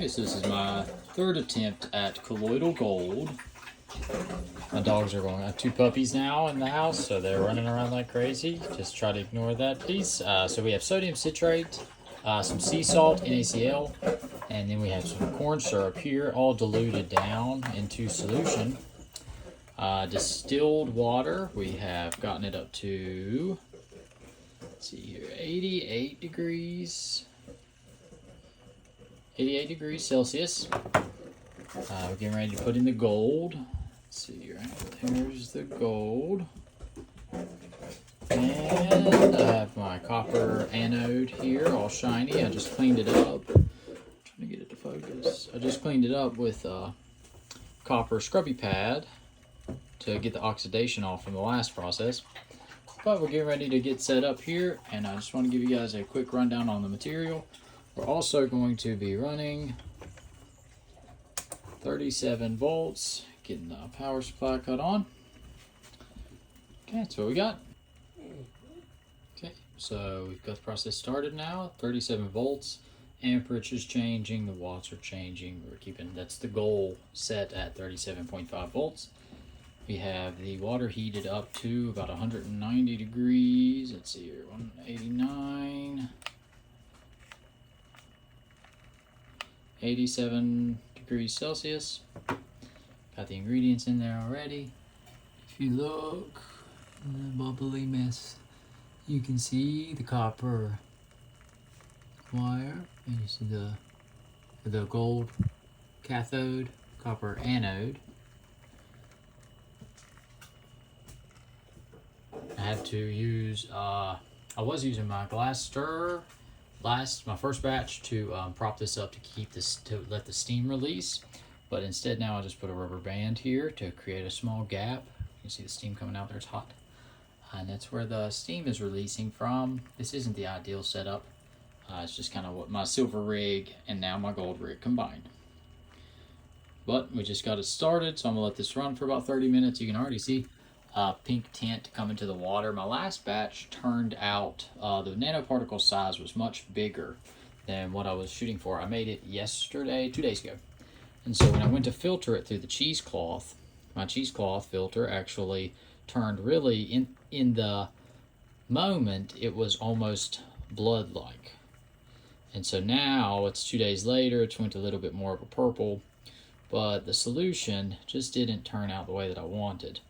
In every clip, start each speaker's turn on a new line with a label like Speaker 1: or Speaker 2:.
Speaker 1: Okay, so this is my third attempt at colloidal gold. My dogs are going. I have two puppies now in the house, so they're running around like crazy. Just try to ignore that, please. So we have sodium citrate, some sea salt, NaCl, and then we have some corn syrup here, all diluted down into solution. Distilled water, we have gotten it up to, let's see here, 88 degrees Celsius. We're getting ready to put in the gold. Let's see, right there's the gold. And I have my copper anode here, all shiny. I just cleaned it up. I'm trying to get it to focus. I just cleaned it up with a copper scrubby pad to get the oxidation off from the last process. But we're getting ready to get set up here, and I just want to give you guys a quick rundown on the material. We're also going to be running 37 volts, getting the power supply cut on. Okay, that's what we got. Okay, so we've got the process started now. 37 volts, amperage is changing, the watts are changing. We're keeping, that's the goal, set at 37.5 volts. We have the water heated up to about 190 degrees. Let's see here, 189, 87 degrees Celsius. Got the ingredients in there already. If you look in the bubbly mess, you can see the copper wire, and you see the gold cathode, copper anode. I had to use, I was using my glass stirrer my first batch to prop this up to keep this, to let the steam release. But instead now I just put a rubber band here to create a small gap. You can see the steam coming out there, it's hot. And that's where the steam is releasing from. This isn't the ideal setup. It's just kind of what my silver rig and now my gold rig combined. But we just got it started, so I'm gonna let this run for about 30 minutes. You can already see pink tint coming to the water. My last batch turned out, the nanoparticle size was much bigger than what I was shooting for. I made it yesterday, 2 days ago. And so when I went to filter it through the cheesecloth, my cheesecloth filter actually turned really, in the moment, it was almost blood-like. And so now it's 2 days later, it's went a little bit more of a purple, but the solution just didn't turn out the way that I wanted.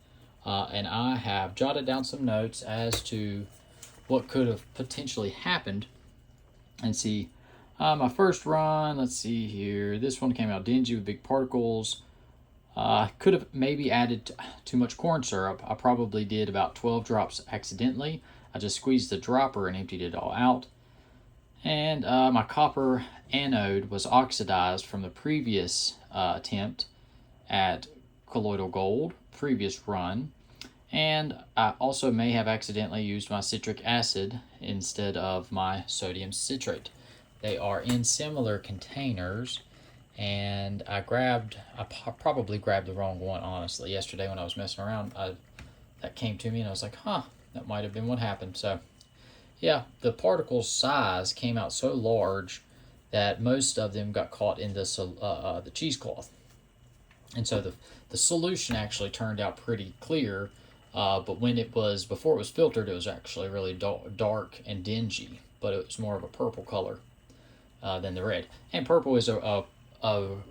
Speaker 1: And I have jotted down some notes as to what could have potentially happened. And see, my first run, let's see here, this one came out dingy with big particles. Could have maybe added too much corn syrup. I probably did about 12 drops accidentally. I just squeezed the dropper and emptied it all out. And my copper anode was oxidized from the previous attempt at colloidal gold, previous run. And I also may have accidentally used my citric acid instead of my sodium citrate. They are in similar containers, and I probably grabbed the wrong one, honestly. Yesterday when I was messing around, that came to me and I was like, huh, that might have been what happened. So yeah, the particle size came out so large that most of them got caught in the cheesecloth. And so the solution actually turned out pretty clear, but when before it was filtered, it was actually really dark and dingy, but it was more of a purple color than the red. And purple is a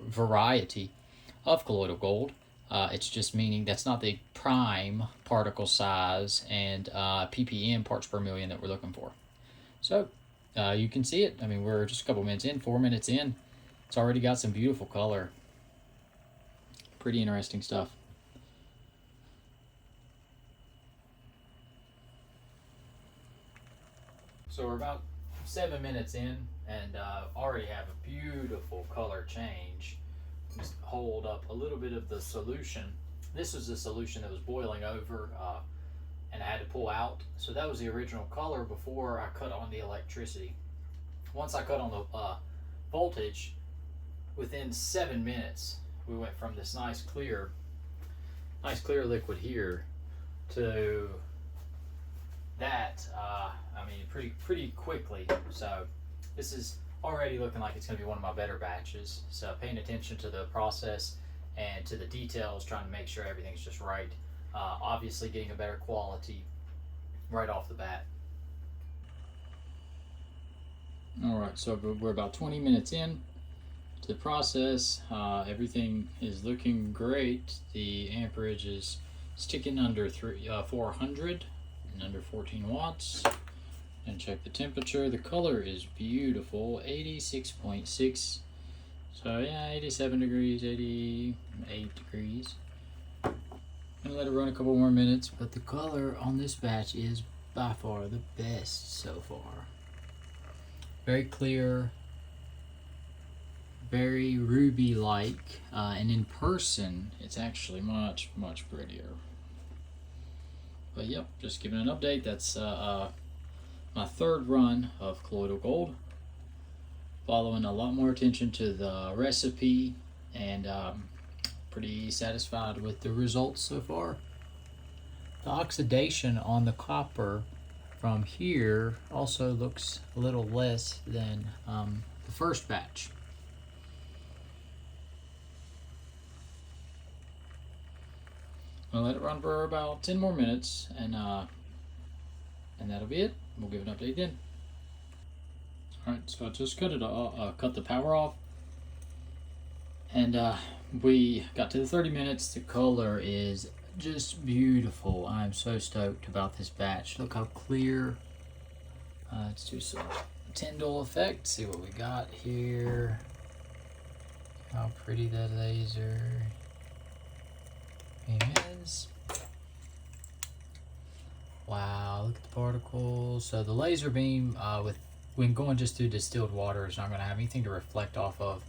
Speaker 1: variety of colloidal gold. It's just meaning that's not the prime particle size and ppm, parts per million, that we're looking for. So you can see it. I mean, we're just a couple minutes in, 4 minutes in. It's already got some beautiful color. Pretty interesting stuff. So we're about 7 minutes in, and already have a beautiful color change. Just hold up a little bit of the solution. This was the solution that was boiling over, and I had to pull out. So that was the original color before I cut on the electricity. Once I cut on the voltage, within 7 minutes, we went from this nice clear liquid here to that. I mean, pretty quickly. So this is already looking like it's going to be one of my better batches. So paying attention to the process and to the details, trying to make sure everything's just right. Obviously getting a better quality right off the bat. Alright, so we're about 20 minutes in to the process. Everything is looking great. The amperage is sticking under 400 and under 14 watts. And check the temperature. The color is beautiful, 86.6. So yeah, 87 degrees, 88 degrees. And let it run a couple more minutes, but the color on this batch is by far the best so far. Very clear, very ruby-like, and in person, it's actually much, much prettier. But yep, just giving an update. That's my third run of Colloidal Gold. Following a lot more attention to the recipe, and pretty satisfied with the results so far. The oxidation on the copper from here also looks a little less than the first batch. I'll let it run for about 10 more minutes, and that'll be it. We'll give an update then. Alright, so I just cut the power off, and we got to the 30 minutes. The color is just beautiful. I'm so stoked about this batch. Look how clear. Let's do some Tyndall effect. See what we got here. How pretty that laser is. Wow, look at the particles. So the laser beam, when going just through distilled water, is not going to have anything to reflect off of.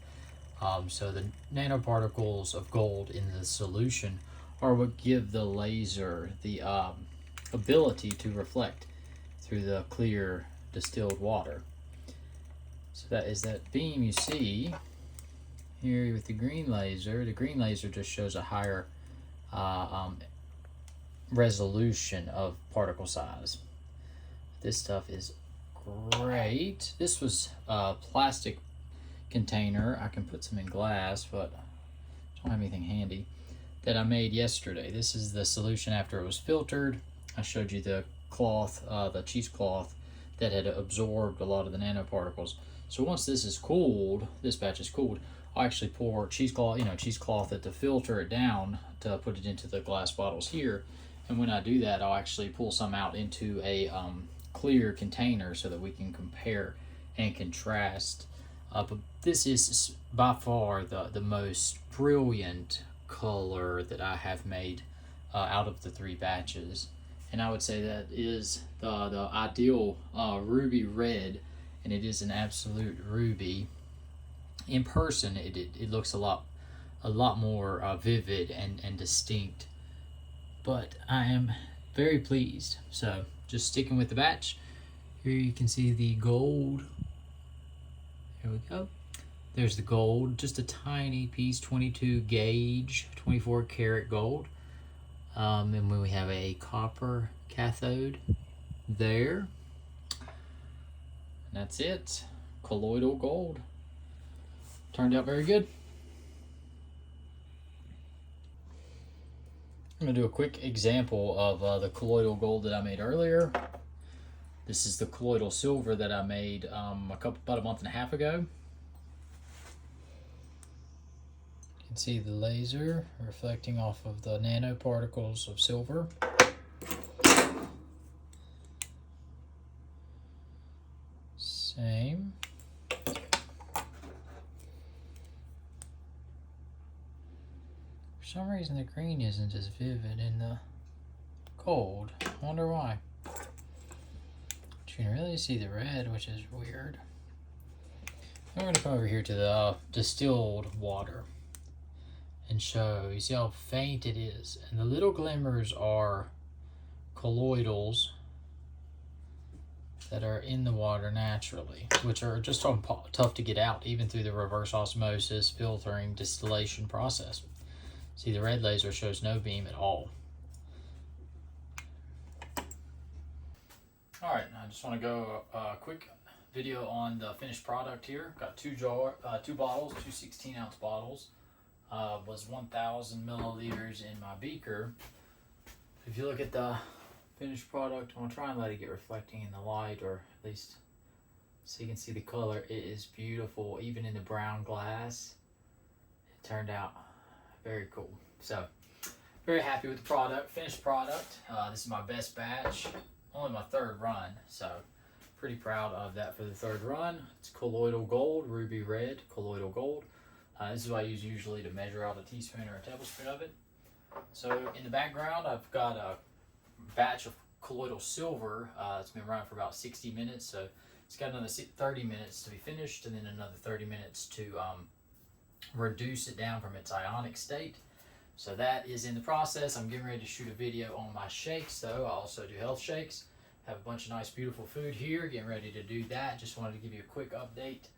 Speaker 1: So the nanoparticles of gold in the solution are what give the laser the ability to reflect through the clear distilled water. So that is that beam you see here with the green laser. The green laser just shows a higher resolution of particle size. This stuff is great. This was a plastic container. I can put some in glass, but I don't have anything handy, that I made yesterday. This is the solution after it was filtered. I showed you the cloth, the cheesecloth that had absorbed a lot of the nanoparticles. So once this is cooled, this batch is cooled, I'll actually pour cheesecloth at to filter it down to put it into the glass bottles here. And when I do that, I'll actually pull some out into a clear container so that we can compare and contrast. But this is by far the most brilliant color that I have made out of the 3 batches. And I would say that is the ideal ruby red, and it is an absolute ruby. In person, it looks a lot more vivid and distinct. But I am very pleased. So just sticking with the batch. Here you can see the gold. Here we go. There's the gold, just a tiny piece, 22 gauge, 24 karat gold. And then we have a copper cathode there. And that's it. Colloidal gold. Turned out very good. I'm going to do a quick example of the colloidal gold that I made earlier. This is the colloidal silver that I made about a month and a half ago. You can see the laser reflecting off of the nanoparticles of silver. Same. For some reason the green isn't as vivid in the gold. I wonder why. But you can really see the red, which is weird. I'm going to come over here to the distilled water and show. You see how faint it is, and the little glimmers are colloidals that are in the water naturally, which are just tough to get out even through the reverse osmosis filtering distillation process. See, the red laser shows no beam at all. Alright, I just want to go a quick video on the finished product here. Got two bottles, two 16-ounce bottles. Was 1,000 milliliters in my beaker. If you look at the finished product, I'm gonna try and let it get reflecting in the light, or at least so you can see the color. It is beautiful, even in the brown glass. It turned out very cool. So very happy with the product, finished product. This is my best batch, only my third run, so pretty proud of that for the third run. It's colloidal gold, ruby red colloidal gold. This is what I use usually to measure out a teaspoon or a tablespoon of it. So in the background, I've got a batch of colloidal silver. It's been running for about 60 minutes, so it's got another 30 minutes to be finished, and then another 30 minutes to reduce it down from its ionic state. So that is in the process. I'm getting ready to shoot a video on my shakes, though. I also do health shakes. Have a bunch of nice, beautiful food here. Getting ready to do that. Just wanted to give you a quick update.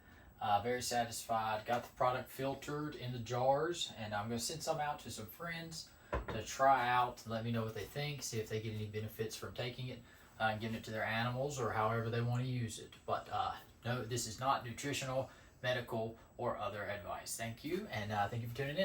Speaker 1: Very satisfied. Got the product filtered in the jars, and I'm going to send some out to some friends to try out, let me know what they think, see if they get any benefits from taking it, and giving it to their animals or however they want to use it. But no, this is not nutritional, medical, or other advice. Thank you, and thank you for tuning in.